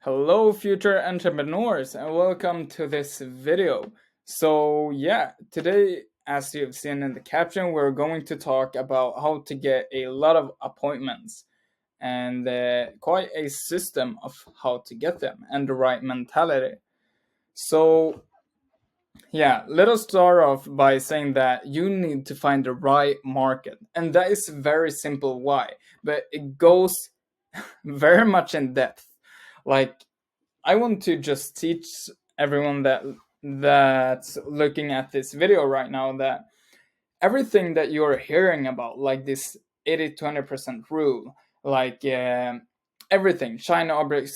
Hello, future entrepreneurs, and welcome to this video. So, yeah, today, as you've seen in the caption, we're going to talk about how to get a lot of appointments and quite a system of how to get them and the right mentality. So, yeah, let us start off by saying that you need to find the right market, and that is very simple why, but it goes very much in depth. Like, I want to just teach everyone that's looking at this video right now that everything that you're hearing about, like this 80-20% rule, like everything, shiny object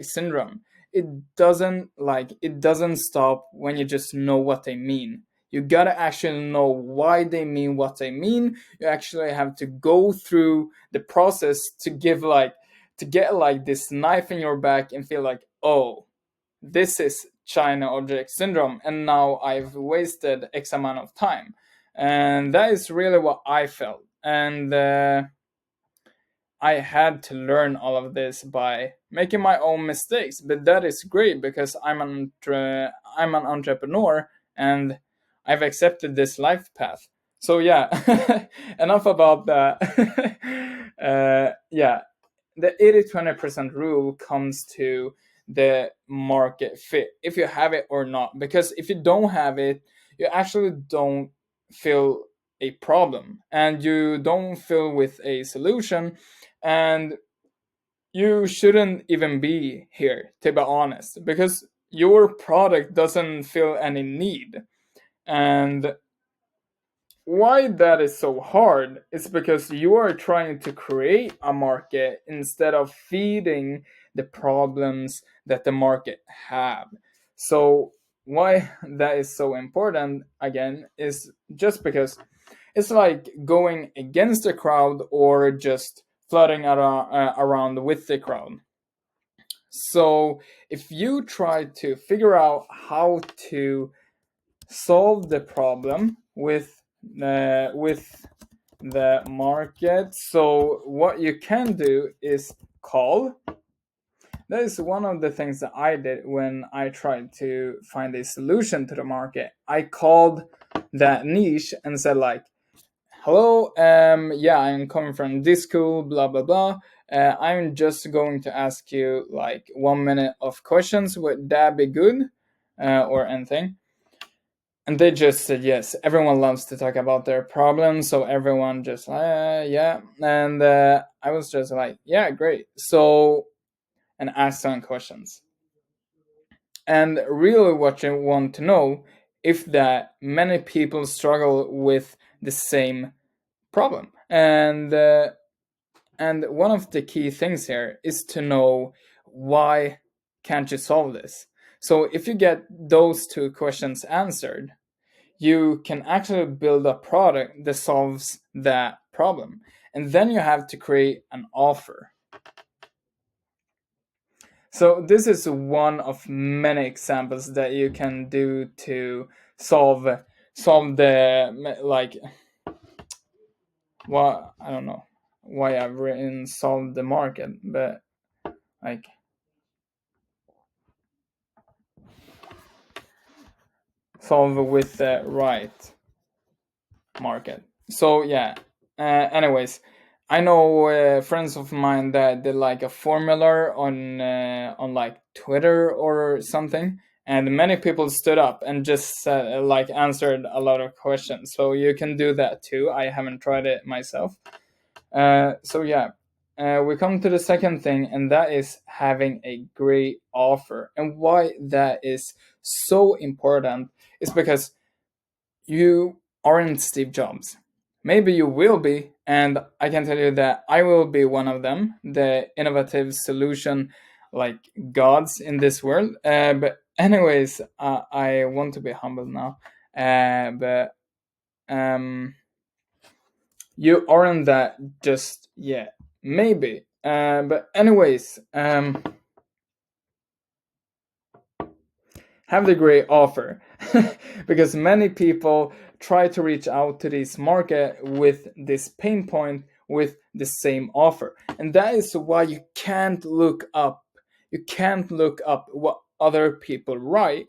syndrome, it doesn't stop when you just know what they mean. You gotta actually know why they mean what they mean. You actually have to go through the process to get like this knife in your back and feel like, oh, this is China object syndrome, and now I've wasted X amount of time. And that is really what I felt. And I had to learn all of this by making my own mistakes. But that is great because I'm an entrepreneur and I've accepted this life path. So yeah, enough about that. Yeah, the 80-20% rule comes to the market fit, if you have it or not, because if you don't have it, you actually don't feel a problem and you don't feel with a solution, and you shouldn't even be here, to be honest, because your product doesn't feel any need. And why that is so hard is because you are trying to create a market instead of feeding the problems that the market have. So why that is so important again is just because it's like going against the crowd or just floating around with the crowd. So if you try to figure out how to solve the problem with the market. So what you can do is call. That is one of the things that I did when I tried to find a solution to the market. I called that niche and said like, "Hello, yeah, I'm coming from this school, blah blah blah. I'm just going to ask you like 1 minute of questions. Would that be good, or anything?" And they just said yes. Everyone loves to talk about their problems, so everyone just yeah. And I was just like, yeah, great. So, and asked some questions. And really, what you want to know if that many people struggle with the same problem. And one of the key things here is to know why can't you solve this. So if you get those two questions answered, you can actually build a product that solves that problem. And then you have to create an offer. So this is one of many examples that you can do to solve the like what I don't know why I've written solve the market, but like solve with the right market. So yeah. Anyways, I know friends of mine that did like a formula on like Twitter or something, and many people stood up and just like answered a lot of questions. So you can do that too. I haven't tried it myself. So yeah, we come to the second thing, and that is having a great offer. And why that is so important is because you aren't Steve Jobs. Maybe you will be, and I can tell you that I will be one of them, the innovative solution like gods in this world. But anyways, I want to be humble now. But you aren't that just yet. Maybe. But anyways, have the great offer because many people try to reach out to this market with this pain point with the same offer, and that is why you can't look up You can't look up what other people write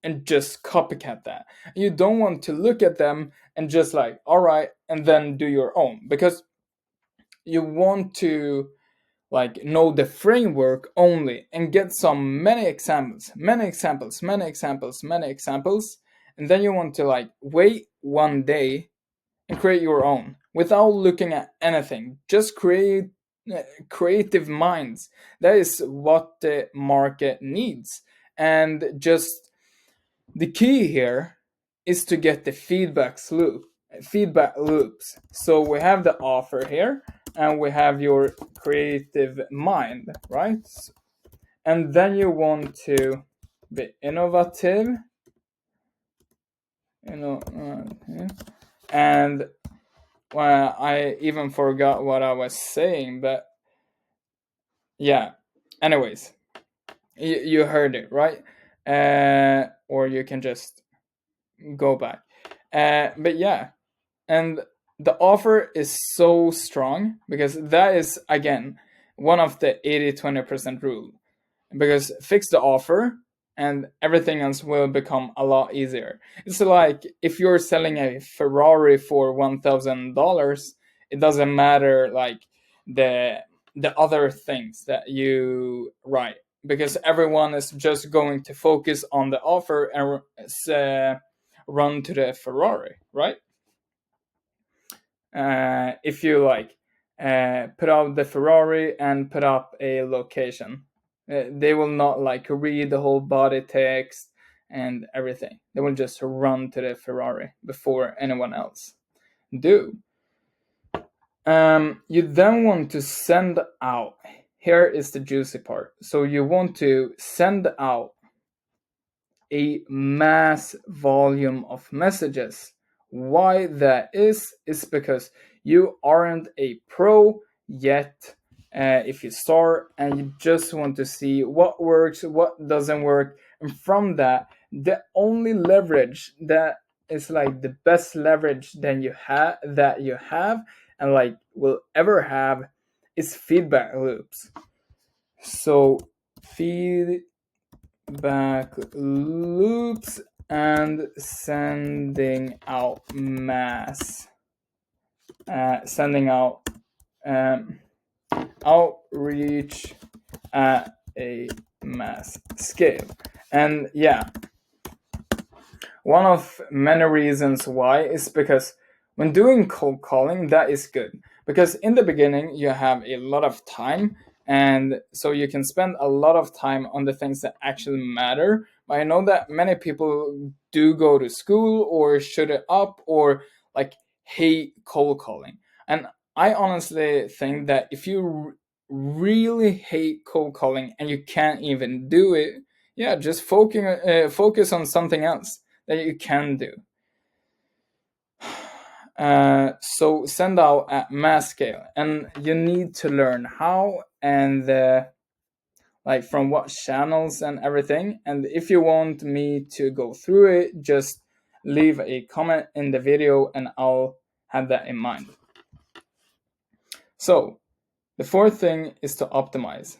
and just copycat that. You don't want to look at them and just like, all right, and then do your own, because you want to like know the framework only and get some many examples, and then you want to like wait one day and create your own without looking at anything. Just create creative minds. That is what the market needs. And just the key here is to get the feedback loops. So we have the offer here, and we have your creative mind, right? And then you want to be innovative, and well, I even forgot what I was saying, but yeah. Anyways, you heard it, right? Or you can just go back. But yeah, and the offer is so strong because that is again one of the 80-20% rule, because fix the offer and everything else will become a lot easier. It's like if you're selling a Ferrari for $1,000, it doesn't matter like the the other things that you write, because everyone is just going to focus on the offer and run to the Ferrari, right? If you like put out the Ferrari and put up a location, they will not like read the whole body text and everything. They will just run to the Ferrari before anyone else do. You then want to send out. Here is the juicy part. So you want to send out a mass volume of messages. Why that is because you aren't a pro yet. If you start and you just want to see what works, what doesn't work, and from that, the only leverage that is like the best leverage that you have and like will ever have is feedback loops. So feedback loops and sending out outreach at a mass scale. And yeah, one of many reasons why is because when doing cold calling, that is good, because in the beginning you have a lot of time, and so you can spend a lot of time on the things that actually matter. But I know that many people do go to school or shut it up or like hate cold calling. And I honestly think that if you really hate cold calling and you can't even do it, yeah, just focus on something else that you can do. So send out at mass scale, and you need to learn how and like from what channels and everything. And if you want me to go through it, just leave a comment in the video and I'll have that in mind. So the fourth thing is to optimize.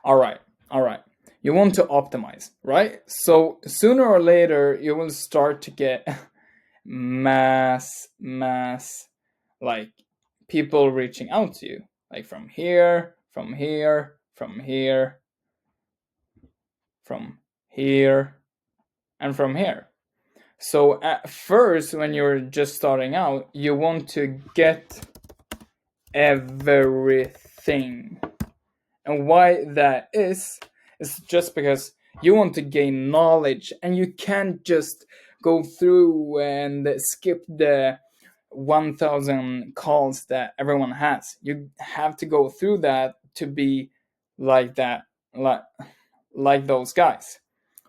All right. You want to optimize, right? So sooner or later, you will start to get mass, like people reaching out to you, like from here, from here, from here, from here, and from here. So at first, when you're just starting out, you want to get everything. And why that is just because you want to gain knowledge, and you can't just go through and skip the 1,000 calls that everyone has. You have to go through that to be like that, like those guys.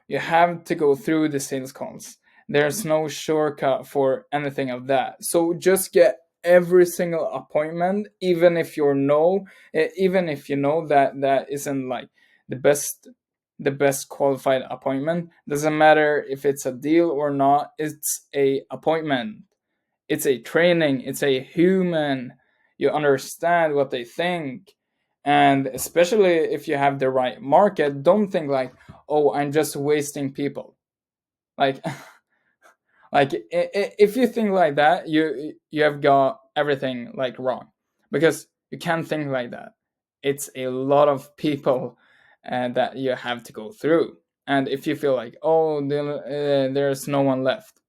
You have to go through the sales calls. There's no shortcut for anything of that. So just get every single appointment, even if even if you know that that isn't like the best qualified appointment. Doesn't matter if it's a deal or not. It's a appointment. It's a training. It's a human. you understand what they think. And especially if you have the right market, don't think like, oh, I'm just wasting people. Like like if you think like that, you have got everything like wrong, because you can't think like that. It's a lot of people that you have to go through. And if you feel like, oh, there's no one left,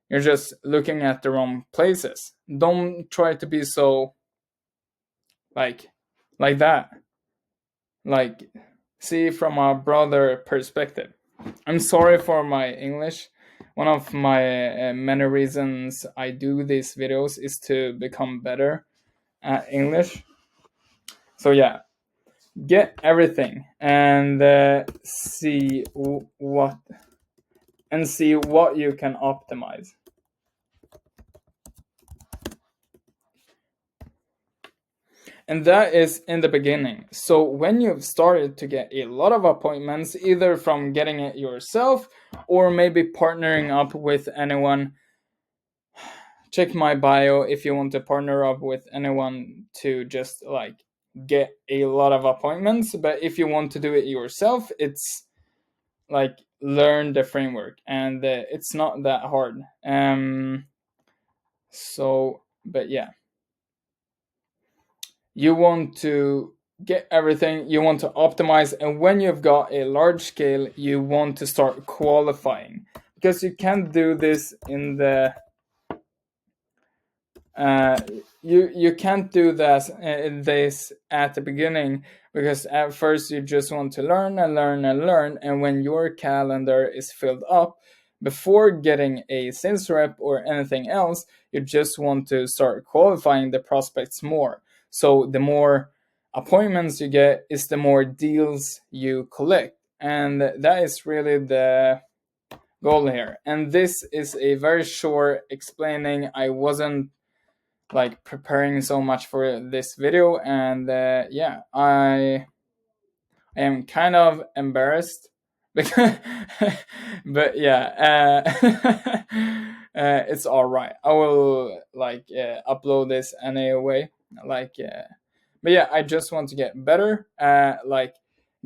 you're just looking at the wrong places. Don't try to be so like that. Like, see from a broader perspective. I'm sorry for my English. One of my many reasons I do these videos is to become better at English. So yeah, get everything and see what you can optimize. And that is in the beginning. So when you've started to get a lot of appointments, either from getting it yourself or maybe partnering up with anyone, check my bio if you want to partner up with anyone to just like get a lot of appointments. But if you want to do it yourself, it's like learn the framework, and it's not that hard. But yeah, you want to get everything, you want to optimize, and when you've got a large scale, you want to start qualifying, because you can't do this in the uh, you can't do this at the beginning, because at first you just want to learn and learn and learn, and when your calendar is filled up before getting a sales rep or anything else, you just want to start qualifying the prospects more. So the more appointments you get is the more deals you collect, and that is really the goal here. And this is a very short explaining. I wasn't like preparing so much for this video, and yeah, I am kind of embarrassed because but yeah, it's all right. I will like upload this anyway, like but yeah, I just want to get better like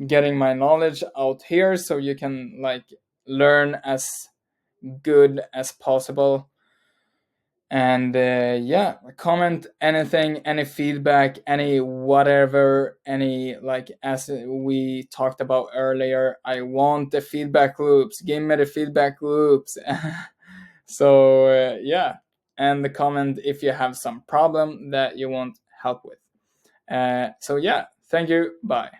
getting my knowledge out here, so you can like learn as good as possible. And yeah, comment anything, any feedback, any whatever, any like, as we talked about earlier, I want the feedback loops, give me the feedback loops. So yeah, and the comment if you have some problem that you want help with. So yeah, thank you, bye.